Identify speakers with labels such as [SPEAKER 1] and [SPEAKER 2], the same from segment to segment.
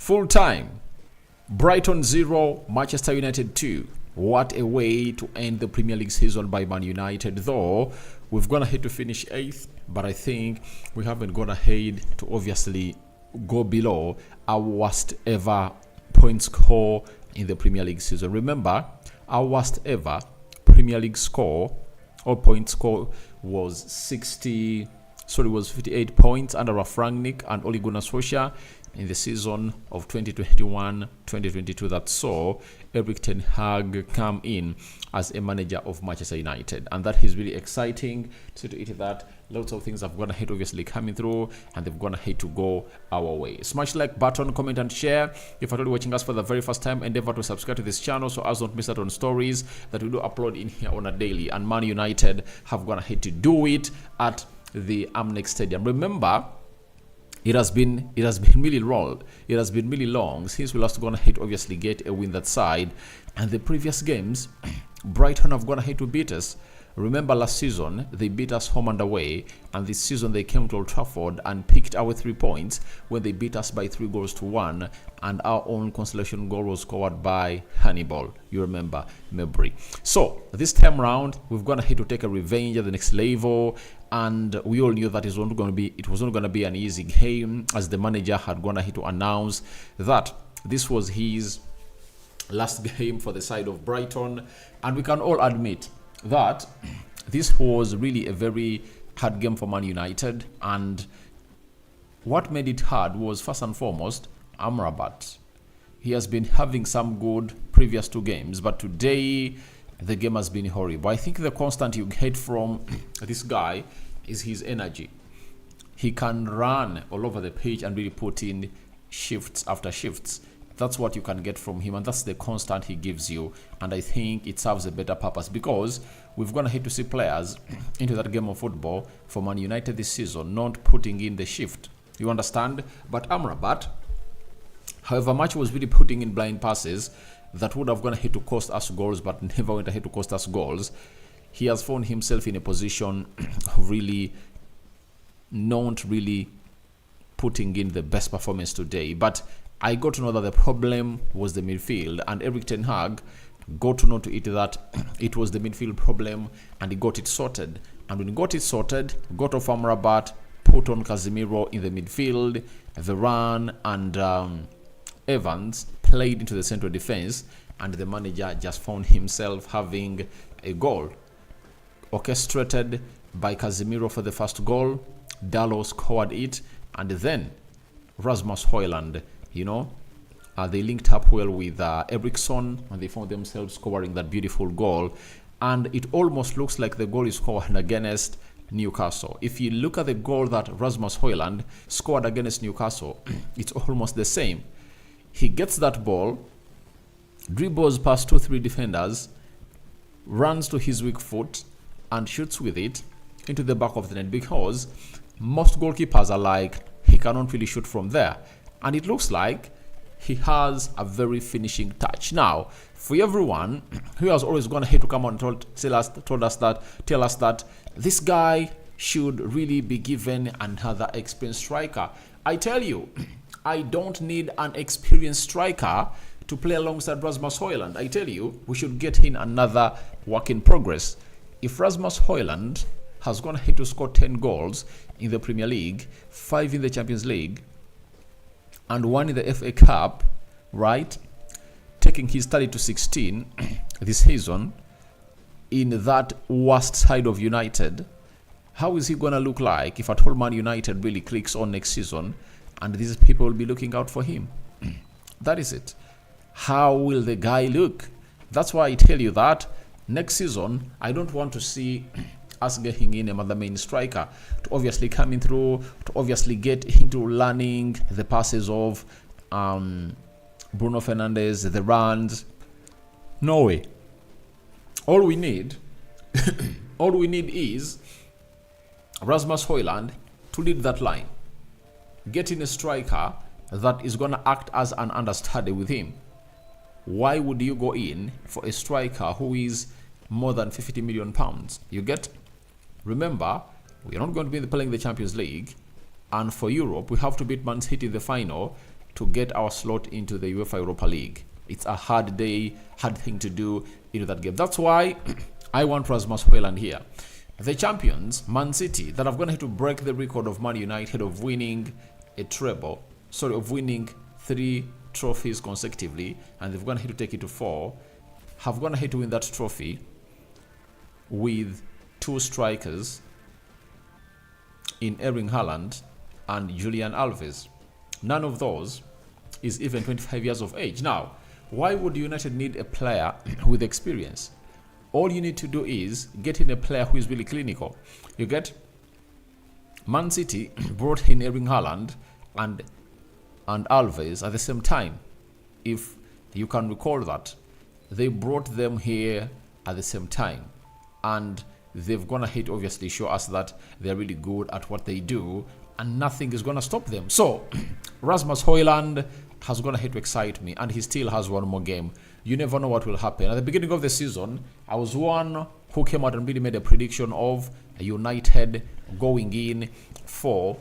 [SPEAKER 1] Full time. Brighton 0, Manchester United 2. What a way to end the Premier League season by Man United, though we've gone ahead to finish 8th, but I think we haven't gone ahead to obviously go below our worst ever point score in the Premier League season. Remember, our worst ever Premier League score or point score was 58 points under Ralf Rangnick and Ole Gunnar Solskjaer in the season of 2021-2022 that saw Erik ten Hag come in as a manager of Manchester United, and that is really exciting to see to it that lots of things have gone ahead obviously coming through and they've gone ahead to go our way. Smash like button, comment and share. If you're watching us for the very first time, endeavor to subscribe to this channel so as don't miss out on stories that we do upload in here on a daily, and Man United have gone ahead to do it at the Amex Stadium. Remember, it has been really long since we last gone ahead to obviously get a win that side, and the previous games Brighton have gone ahead to beat us. Remember, last season they beat us home and away, and this season they came to Old Trafford and picked our 3 points when they beat us by 3-1, and our own consolation goal was scored by Hannibal. You remember, Mabry. So this time round we've gone ahead to take a revenge at the next level, and we all knew that it was not going to be an easy game, as the manager had gone ahead to announce that this was his last game for the side of Brighton, and we can all admit that this was really a very hard game for Man United, and what made it hard was first and foremost Amrabat. He has been having some good previous 2 games, but today the game has been horrible. I think the constant you get from this guy is his energy. He can run all over the pitch and really put in shifts after shifts. That's what you can get from him, and that's the constant he gives you, and I think it serves a better purpose, because we've gone ahead to see players into that game of football for Man United this season not putting in the shift. You understand? But Amrabat, however much, was really putting in blind passes that would have gone ahead to cost us goals, but never went ahead to cost us goals. He has found himself in a position of really not really putting in the best performance today. But I got to know that the problem was the midfield, and Erik ten Hag got to know to it that it was the midfield problem, and he got it sorted. And when he got it sorted, got off Amrabat, put on Casemiro in the midfield, Varane and Evans played into the central defense, and the manager just found himself having a goal orchestrated by Casemiro for the first goal. Dalot scored it, and then Rasmus Hojlund, they linked up well with Eriksson, and they found themselves scoring that beautiful goal. And it almost looks like the goal is scored against Newcastle. If you look at the goal that Rasmus Hojlund scored against Newcastle, it's almost the same. He gets that ball, dribbles past 2-3 defenders, runs to his weak foot, and shoots with it into the back of the net, because most goalkeepers are like, he cannot really shoot from there. And it looks like he has a very finishing touch. Now, for everyone who has always gone ahead to come on and tell us that this guy should really be given another experienced striker, I tell you, I don't need an experienced striker to play alongside Rasmus Hojlund. I tell you, we should get in another work in progress. If Rasmus Hojlund has gone ahead to score 10 goals in the Premier League, 5 in the Champions League, and 1 in the FA Cup, right, taking his study to 16 this season in that worst side of United, how is he going to look like if at all Man United really clicks on next season and these people will be looking out for him? That is it. How will the guy look? That's why I tell you that next season I don't want to see us getting in another main striker to obviously coming through, to obviously get into learning the passes of Bruno Fernandes, the runs. No way. All we need is Rasmus Hojlund to lead that line. Get in a striker that is going to act as an understudy with him. Why would you go in for a striker who is more than £50 million? You get? Remember, we are not going to be playing the Champions League, and for Europe, we have to beat Man City in the final to get our slot into the UEFA Europa League. It's a hard thing to do into that game. That's why I want Rasmus Hojlund here. The champions, Man City, that have gone ahead to break the record of Man United of winning a treble, of winning 3 trophies consecutively, and they've gone ahead to take it to 4, have gone ahead to win that trophy with 2 strikers in Erling Haaland and Julian Alves. None of those is even 25 years of age. Now, why would United need a player with experience? All you need to do is get in a player who is really clinical. You get Man City brought in Erling Haaland and Alves at the same time. If you can recall that, they brought them here at the same time, and they've gone ahead to obviously show us that they're really good at what they do, and nothing is going to stop them. So Rasmus Hojlund has gone ahead to excite me, and he still has one more game. You never know what will happen. At the beginning of the season, I was one who came out and really made a prediction of United going in for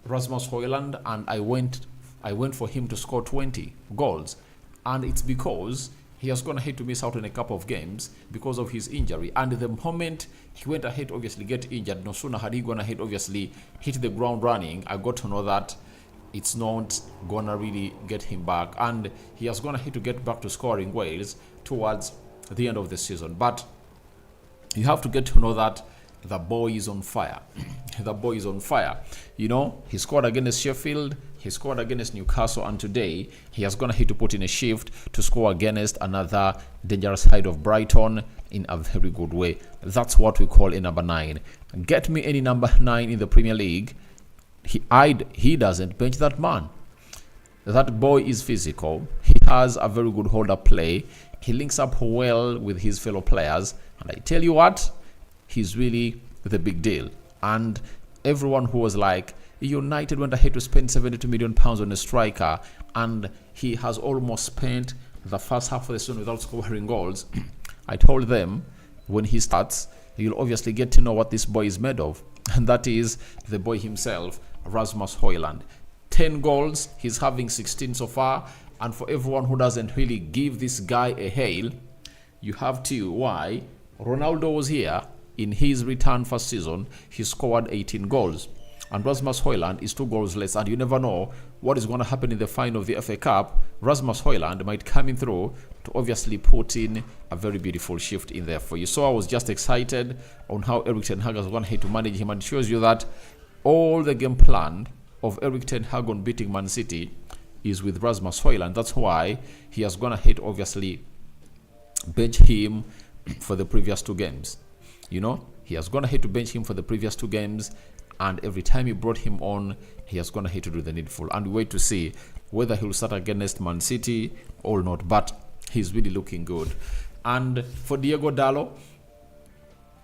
[SPEAKER 1] Rasmus Hojlund, and I went for him to score 20 goals. And it's because he has gone ahead to miss out on a couple of games because of his injury. And the moment he went ahead to obviously get injured, no sooner had he gone ahead obviously hit the ground running, I got to know that it's not gonna really get him back, and he has gone ahead to get back to scoring goals towards the end of the season. But you have to get to know that the boy is on fire. The boy is on fire. You know, he scored against Sheffield, he scored against Newcastle, and today he has gone ahead to put in a shift to score against another dangerous side of Brighton in a very good way. That's what we call a number 9. Get me any number 9 in the Premier League. He doesn't bench that man. That boy is physical. He has a very good hold-up play. He links up well with his fellow players. And I tell you what, he's really the big deal. And everyone who was like, United went ahead to spend £72 million on a striker, and he has almost spent the first half of the season without scoring goals. I told them, when he starts, you'll obviously get to know what this boy is made of. And that is the boy himself, Rasmus Hojlund. 10 goals, he's having 16 so far. And for everyone who doesn't really give this guy a hail, you have to. Why? Ronaldo was here. In his return first season, he scored 18 goals. And Rasmus Hojlund is 2 goals less. And you never know what is going to happen in the final of the FA Cup. Rasmus Hojlund might come in through to obviously put in a very beautiful shift in there for you. So I was just excited on how Erik ten Hag has gone ahead to manage him, and it shows you that all the game plan of Erik ten Hag on beating Man City is with Rasmus Hojlund. That's why he has gone ahead obviously bench him for the previous 2 games. You know, he has gone ahead to bench him for the previous 2 games, and every time he brought him on, he has gone ahead to do the needful. And we wait to see whether he'll start against Man City or not, but he's really looking good. And for Diego Dalot,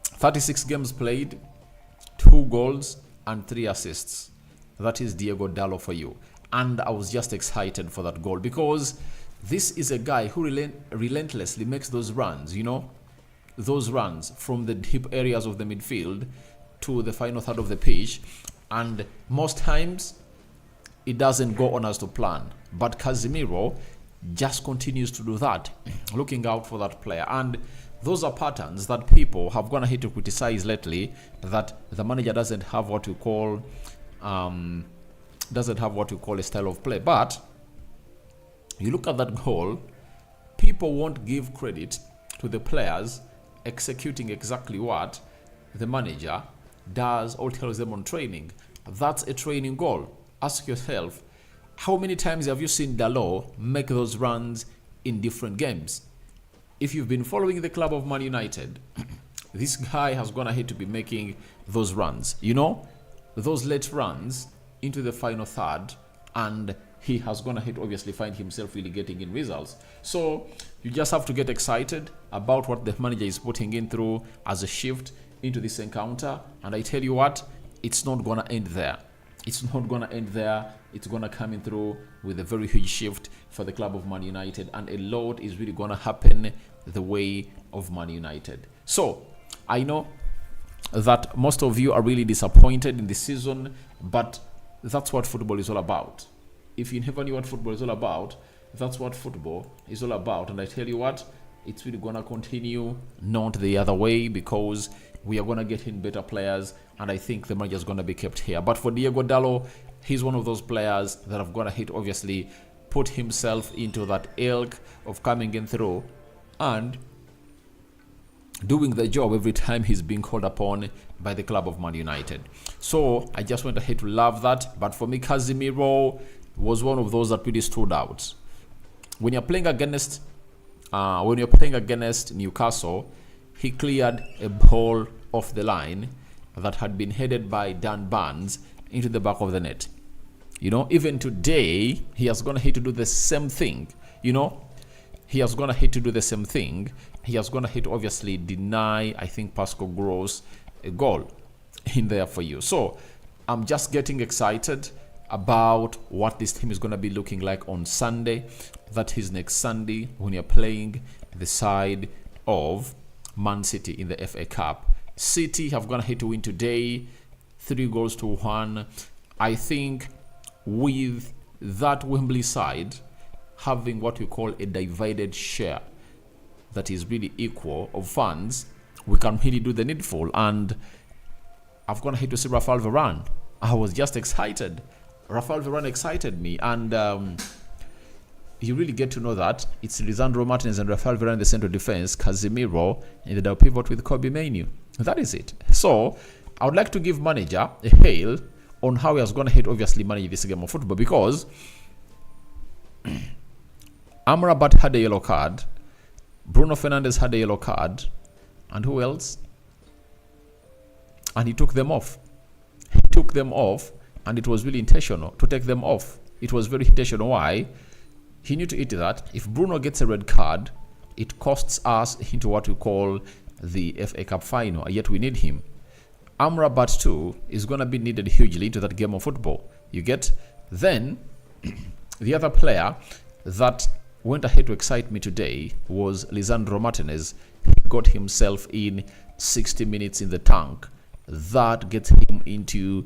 [SPEAKER 1] 36 games played, 2 goals and 3 assists. That is Diego Dalot for you. And I was just excited for that goal, because this is a guy who relentlessly makes those runs, you know, those runs from the deep areas of the midfield to the final third of the pitch, and most times it doesn't go on as to plan. But Casemiro just continues to do that, looking out for that player. And those are patterns that people have gone ahead to criticize lately, that the manager doesn't have what we call a style of play. But you look at that goal, people won't give credit to the players executing exactly what the manager does or tells them on training. That's a training goal. Ask yourself, how many times have you seen Dalot make those runs in different games? If you've been following the club of Man United, this guy has gone ahead to be making those runs, you know, those late runs into the final third, and he has gone ahead to obviously find himself really getting in results. So you just have to get excited about what the manager is putting in through as a shift into this encounter. And I tell you what, it's not going to end there. It's not going to end there. It's going to come in through with a very huge shift for the club of Man United, and a lot is really going to happen the way of Man United. So I know that most of you are really disappointed in this season, but that's what football is all about. if you never knew what football is all about, that's what football is all about. And I tell you what, it's really gonna continue, not the other way, because we are gonna get in better players, and I think the manager is gonna be kept here. But for Diego Dalot, he's one of those players that have gonna obviously put himself into that ilk of coming in through and doing the job every time he's being called upon by the club of Man United. So I just went ahead to love that. But for me, Casemiro was one of those that really stood out. When you're playing against Newcastle, he cleared a ball off the line that had been headed by Dan Barnes into the back of the net. Even today, he has gone ahead to do the same thing. He has gone ahead to do the same thing. He has gone ahead to obviously deny, I think, Pascal Gross a goal in there for you. So I'm just getting excited about what this team is going to be looking like on Sunday. That is next Sunday, when you're playing the side of Man City in the FA Cup. City have gone ahead to win today, 3-1. I think with that Wembley side having what we call a divided share that is really equal of funds, we can really do the needful. And I've gone ahead to see Rafael Varane. I was just excited. Rafael Varane excited me, and you really get to know that it's Lisandro Martinez and Rafael Varane in the central defense, Casemiro in the double pivot with Kobe Mainoo. That is it. So I would like to give manager a hail on how he has gone ahead obviously manage this game of football, because Amrabat had a yellow card, Bruno Fernandes had a yellow card, and who else? And he took them off. And it was really intentional to take them off. It was very intentional. Why? He knew to it that if Bruno gets a red card, it costs us into what we call the FA Cup final, and yet we need him. Amrabat too is going to be needed hugely into that game of football. You get? Then the other player that went ahead to excite me today was Lisandro Martinez. He got himself in 60 minutes in the tank. That gets him into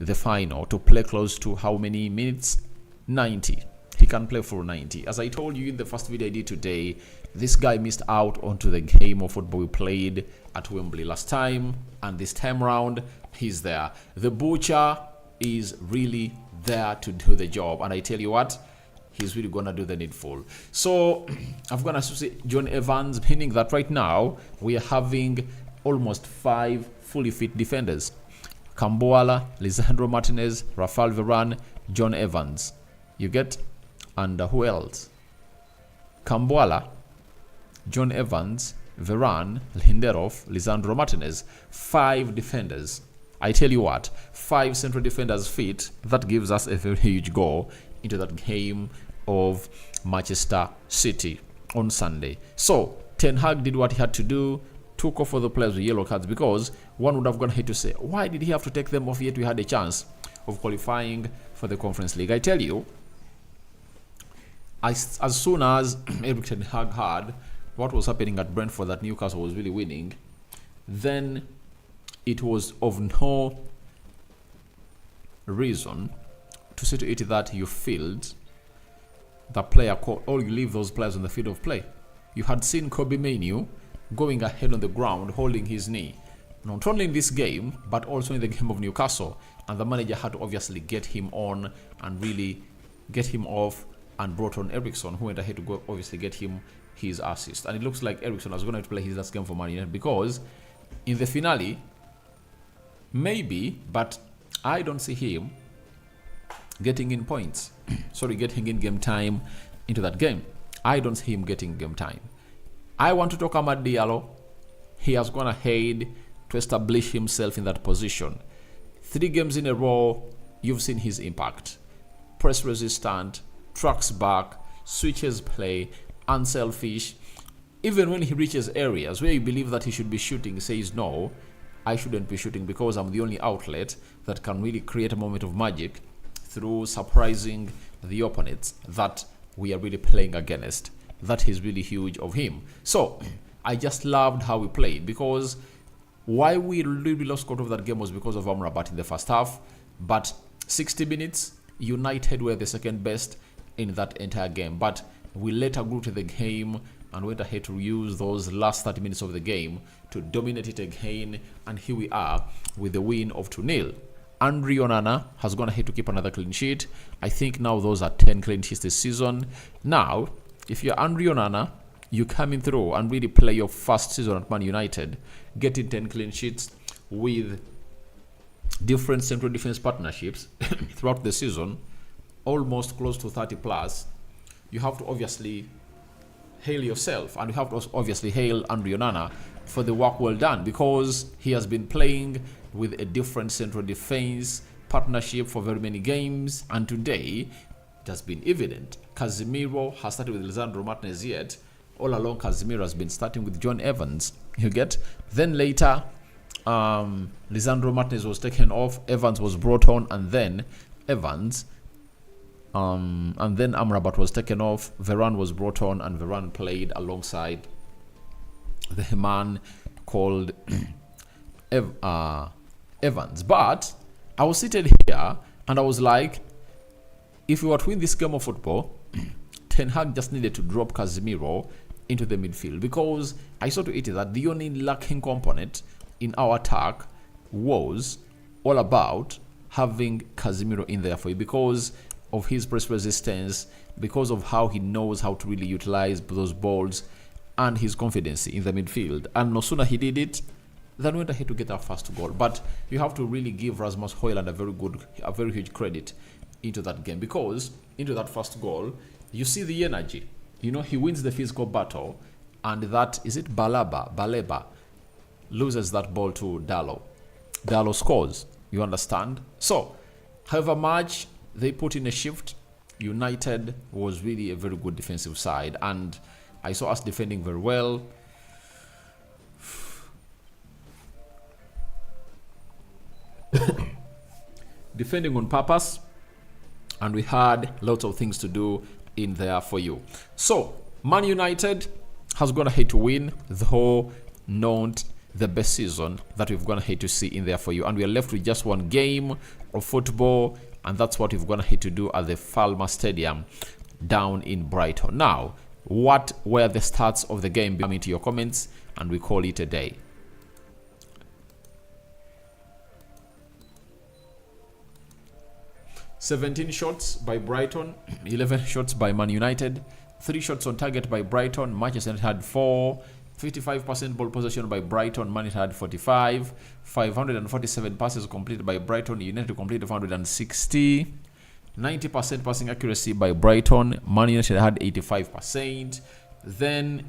[SPEAKER 1] the final to play close to how many minutes? 90. He can play for 90. As I told you in the first video I did today, this guy missed out onto the game of football we played at Wembley last time, and this time round he's there. The butcher is really there to do the job, and I tell you what, he's really gonna do the needful. So I've gonna associate John Evans, meaning that right now we are having almost 5 fully fit defenders: Kamboala, Lisandro Martinez, Rafael Varane, John Evans. You get? And who else? Kamboala, John Evans, Varane, Lindelof, Lisandro Martinez. 5 defenders. I tell you what, 5 central defenders fit. That gives us a very huge goal into that game of Manchester City on Sunday. So Ten Hag did what he had to do, took off all the players with yellow cards, because one would have gone ahead to say, why did he have to take them off, yet we had a chance of qualifying for the Conference League? I tell you, as soon as Erik Ten Hag heard what was happening at Brentford, that Newcastle was really winning, then it was of no reason to say to it that you filled the player call, or you leave those players on the field of play. You had seen Kobe Mainoo going ahead on the ground holding his knee, not only in this game but also in the game of Newcastle, and the manager had to obviously get him on and really get him off, and brought on Eriksen, who went ahead to go obviously get him his assist. And it looks like Eriksen is going to play his last game for Man United, because in the finale, maybe, but I don't see him getting in points. Getting in game time into that game. I don't see him getting game time. I want to talk about Diallo. He has gone ahead to establish himself in that position. 3 games in a row, you've seen his impact. Press resistant, tracks back, switches play, unselfish. Even when he reaches areas where you believe that he should be shooting, he says, no, I shouldn't be shooting, because I'm the only outlet that can really create a moment of magic through surprising the opponents that we are really playing against. That is really huge of him. So I just loved how we played, because why we really lost control of that game was because of Amrabat in the first half. But 60 minutes, United were the second best in that entire game, but we later grew to the game and went ahead to use those last 30 minutes of the game to dominate it again, and here we are with the win of 2-0. Andre Onana has gone ahead to keep another clean sheet. I think now those are 10 clean sheets this season. Now, if you're Andre Onana, you come in through and really play your first season at Man United, getting 10 clean sheets with different central defense partnerships throughout the season, almost close to 30 plus. You have to obviously hail yourself, and you have to obviously hail Andre Onana for the work well done, because he has been playing with a different central defense partnership for very many games, and today it has been evident. Casemiro has started with Lisandro Martinez, yet all along Casemiro has been starting with John Evans. You get? Then later, Lisandro Martinez was taken off, Evans was brought on, and then Amrabat was taken off, Varane was brought on, and Varane played alongside the man called Evans. But I was seated here and I was like, if we were to win this game of football, Ten Hag just needed to drop Casemiro into the midfield, because I saw to it that the only lacking component in our attack was all about having Casemiro in there for you, because of his press resistance, because of how he knows how to really utilize those balls, and his confidence in the midfield. And no sooner he did it than we went ahead to get our first goal. But you have to really give Rasmus Hojlund a very huge credit into that game, because into that first goal, you see the energy. You know, he wins the physical battle, and that, is it Baleba loses that ball to Dalot. Dalot scores. You understand? So, however much they put in a shift, United was really a very good defensive side, and I saw us defending very well. Defending on purpose, and we had lots of things to do in there for you. So, Man United has gone ahead to win, though not the best season that we've gone ahead to see in there for you. And we are left with just one game of football, and that's what we've gone ahead to do at the Falmer Stadium down in Brighton. Now, what were the stats of the game? Come into your comments, and we call it a day. "17 shots by Brighton, 11 shots by Man United, 3 shots on target by Brighton. Manchester United had 4, 55% ball possession by Brighton, Man United had 45, 547 passes completed by Brighton, United completed 560, 90% passing accuracy by Brighton, Man United had 85%. Then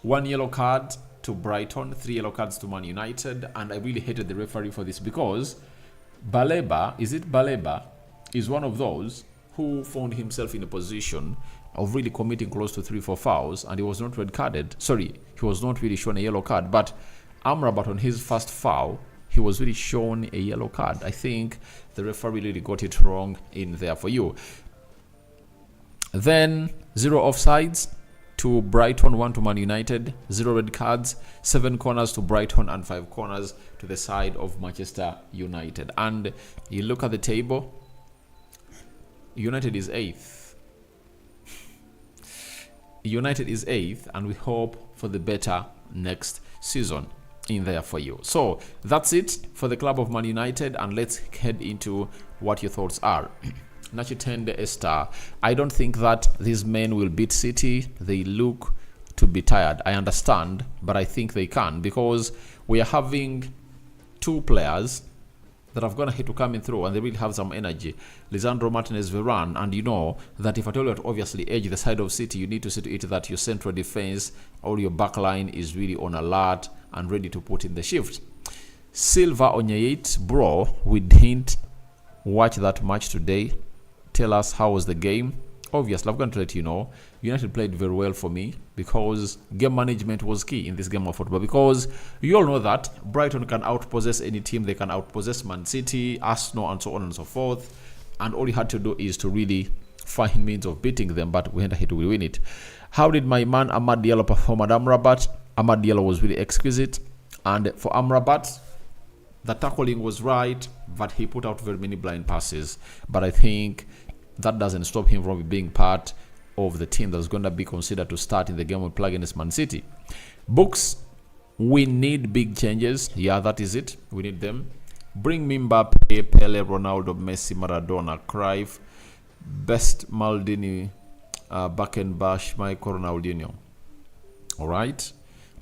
[SPEAKER 1] 1 yellow card to Brighton, 3 yellow cards to Man United, and I really hated the referee for this, because Baleba is one of those who found himself in a position of really committing close to 3-4 fouls, and he was not red carded. Sorry, he was not really shown a yellow card, but Amrabat, on his first foul, he was really shown a yellow card. I think the referee really got it wrong in there for you. Then 0 offsides to Brighton, 1 to Man United, 0 red cards, 7 corners to Brighton, and 5 corners to the side of Manchester United. And you look at the table, United is 8th. United is 8th, and we hope for the better next season in there for you. So that's it for the club of Man United, and let's head into what your thoughts are. Nachitende Esther, I don't think that these men will beat City. They look to be tired. I understand, but I think they can, because we are having 2 players that have gone ahead to come in through, and they really have some energy. Lisandro Martinez, Varane, and you know that if I tell you to obviously edge the side of City, you need to see to it that your central defense or your back line is really on alert and ready to put in the shift. Silva Onyeit, bro, we didn't watch that match today. Tell us, how was the game? Obviously, I'm going to let you know, United played very well for me, because game management was key in this game of football, because you all know that Brighton can outpossess any team. They can outpossess Man City, Arsenal, and so on and so forth, and all you had to do is to really find means of beating them, but we had to win it. How did my man Amad Diallo perform at Amrabat? Amad Diallo was really exquisite, and for Amrabat, The tackling was right, but he put out very many blind passes. But I think that doesn't stop him from being part of the team that's going to be considered to start in the game we play against Man City. Books, we need big changes. Yeah, that is it. We need them. Bring me Mbappe, Pele, Ronaldo, Messi, Maradona, Cruyff, Best, Maldini, Beckenbauer, Michael Ronaldinho. All right.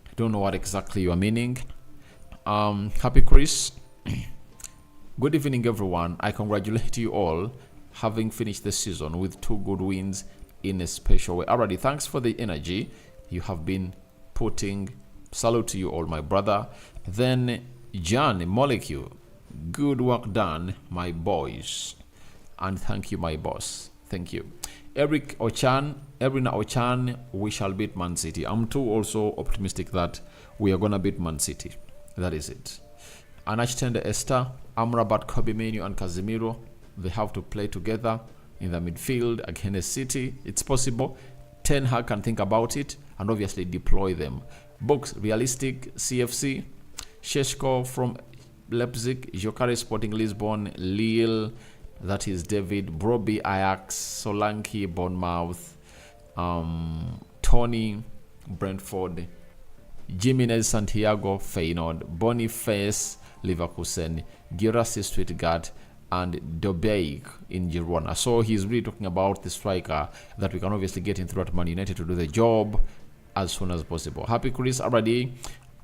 [SPEAKER 1] I don't know what exactly you are meaning. Happy Chris. Good evening, everyone. I congratulate you all having finished the season with 2 good wins in a special way. Already, thanks for the energy you have been putting. Salute to you all, my brother. Then John Molecule. Good work done, my boys. And thank you, my boss. Thank you. Erina Ochan, we shall beat Man City. I'm too also optimistic that we are going to beat Man City. That is it. Anachitende Esther, Amrabat, Kobe Menu, and Casemiro, they have to play together in the midfield against City. It's possible. Ten Hag can think about it and obviously deploy them. Books, realistic, CFC, Sheshko from Leipzig, Jokare Sporting Lisbon, Lille, that is David, Broby, Ajax, Solanke, Bournemouth, Tony, Brentford, Jimenez, Santiago, Feyenoord, Boniface, Leverkusen, Girassi, Stuttgart, and Dobeig in Girona. So he's really talking about the striker that we can obviously get in throughout Man United to do the job as soon as possible. Happy Chris already.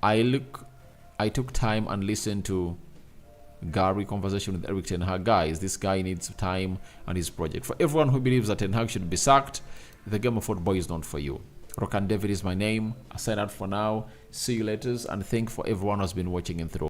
[SPEAKER 1] I took time and listened to Gary conversation with Eric Ten Hag. Guys, this guy needs time and his project. For everyone who believes that Ten Hag should be sacked, the game of football is not for you. Rokan David is my name. I sign out for now. See you later, and thank for everyone who has been watching in through.